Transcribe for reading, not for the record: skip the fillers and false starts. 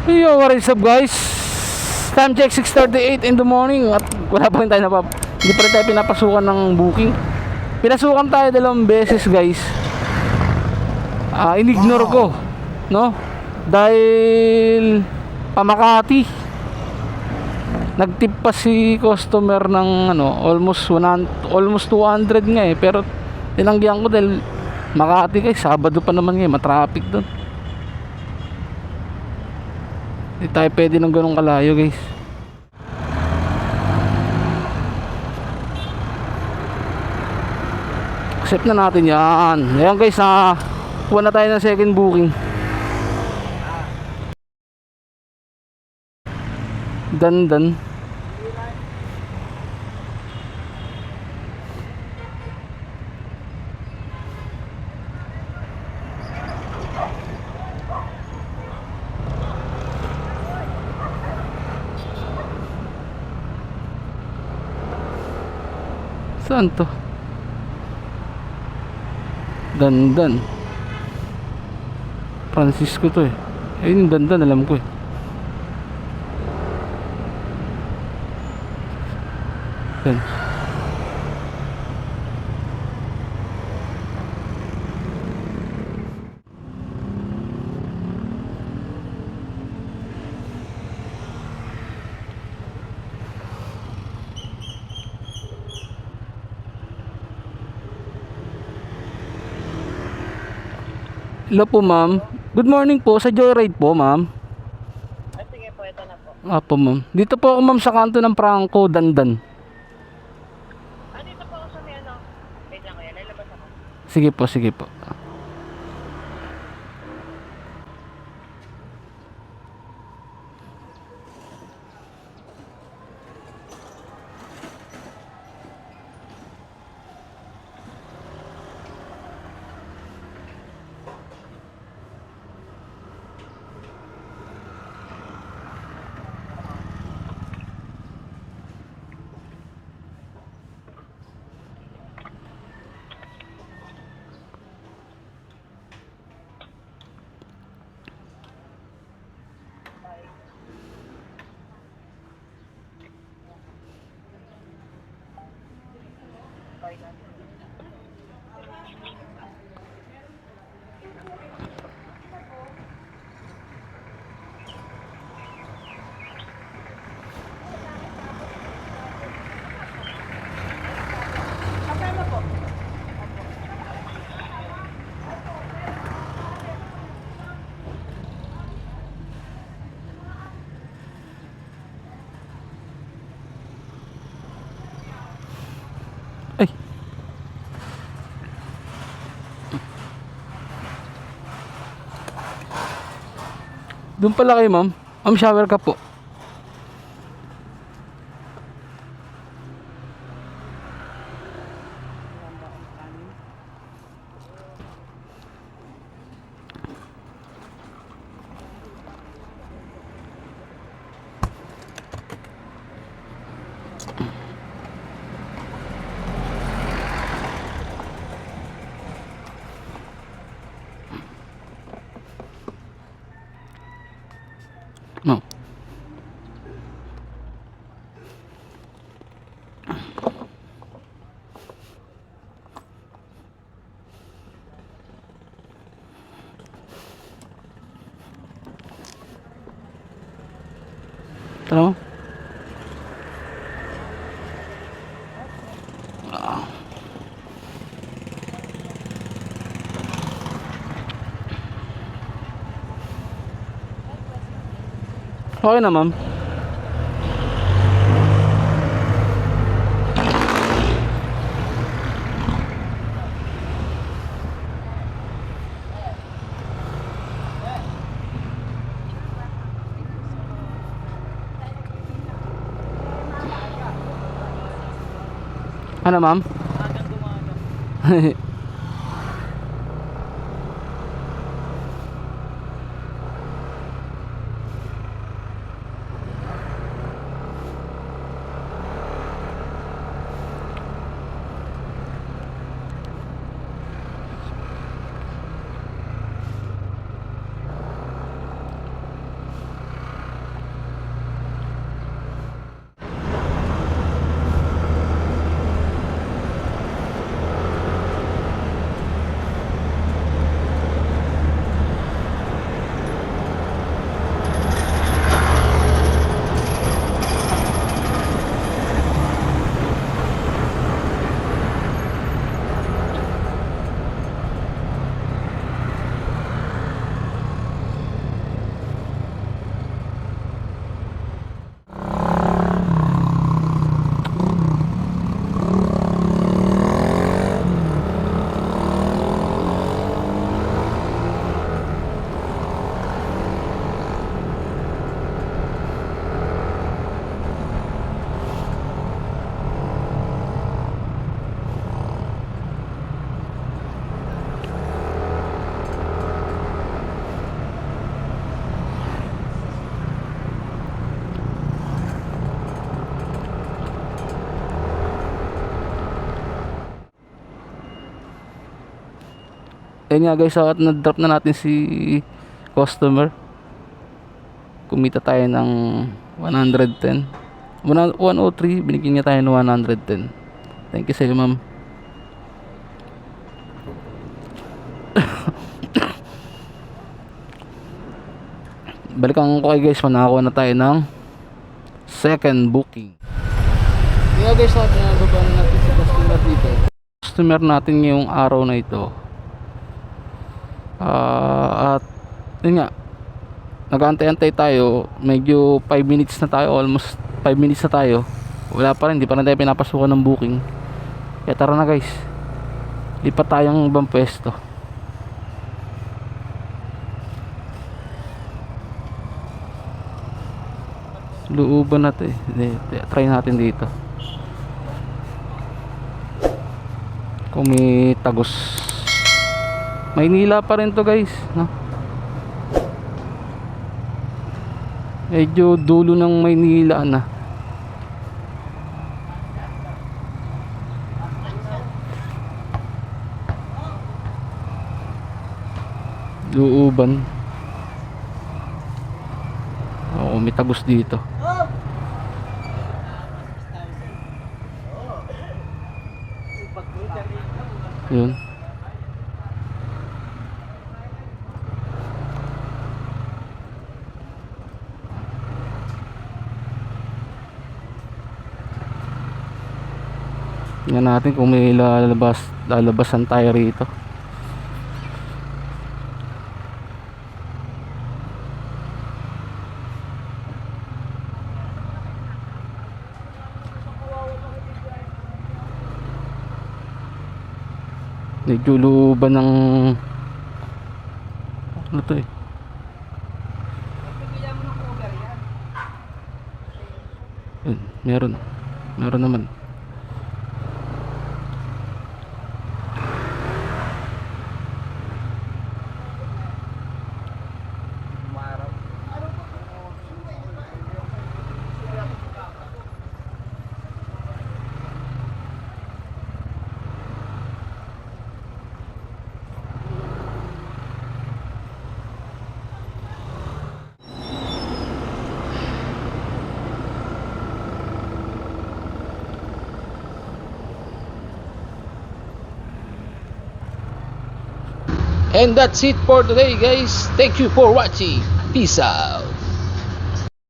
Yo, what is up guys? Time check 6:38 in the morning at wala pa rin tayo hindi pa rin tayo pinapasukan ng booking. Pinasukan tayo 2 beses guys. Inignore ko, no? Dahil pamakati. Nagtip pa si customer ng almost 200 nga eh, pero tinanggihan ko dahil Makati guys, Sabado pa naman ngayon, matraffic doon. Hindi tayo pwede ng ganong kalayo guys. Accept na natin yan. Ayan guys, kuha na tayo ng second booking. Dandan. Saan to? Dandan. Francisco to eh. Ayun yung Dandan, alam ko eh. Yan. Hello po ma'am. Good morning po, sa Joyride po ma'am. Sige po, ito na po. Apo ma'am. Dito po ako ma'am sa kanto ng Franco, Dandan. Dito po ako sa may wait lang kuya, lalabas ako. Sige po, sige po. Ay. Doon pala kayo ma'am. Ma'am, shower ka po. No. Hello? Okay na ma'am. Ano ma'am? Agang gumaga. Ayun nga guys, at na-drop na natin si customer. Kumita tayo ng 110. 103, binigyan niya tayo ng 110. Thank you sa iyo, ma'am. Balikan ko kayo guys, nakakuha na tayo ng second booking. Kaya guys, at nababa na natin sa customer dito. Customer natin ngayong araw na ito. At yun nga, nag-aantay-antay tayo. Medyo 5 minutes na tayo, almost 5 minutes na tayo. Wala pa rin, hindi pa rin tayo pinapasukan ng booking. Kaya tara na guys, lipat tayong ibang pwesto. Looban natin, try natin dito kung may tagos. Maynila pa rin to guys, no? Medyo dulo ng Maynila na. Looban. Oo, may tagos dito. Yun. Tingnan natin kung may lalabasan tayo rito. Medyo looban ng ano to eh. Yun, meron naman. And that's it for today guys. Thank you for watching. Peace out.